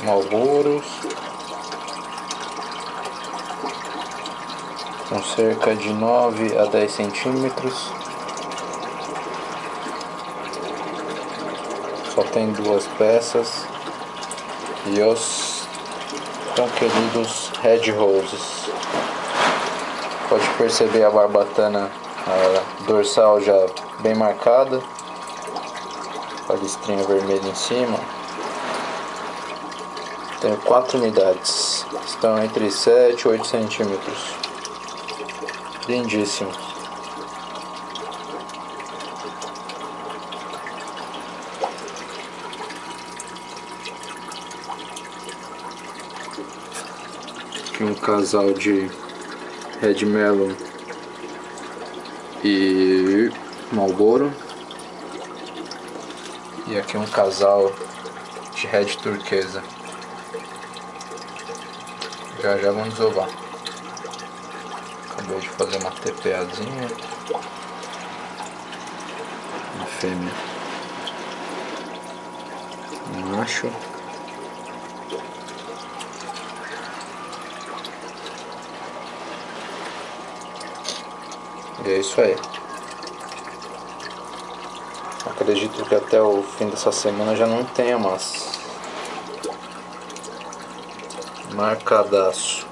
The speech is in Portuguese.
Marlboros, com cerca de 9 a 10 centímetros. Só tem 2 peças. E os tão queridos Red Roses. Pode perceber a barbatana, a dorsal já bem marcada, a listrinha vermelha em cima. Tenho 4 unidades, estão entre 7 e 8 centímetros. Lindíssimo. Aqui um casal de Red Melon e Marlboro. E aqui um casal de Red Turquesa. Já vamos desovar. Acabei de fazer uma TPAzinha. Uma fêmea. Um macho. E é isso aí. Acredito que até o fim dessa semana já não tenha mais. Marcadaço.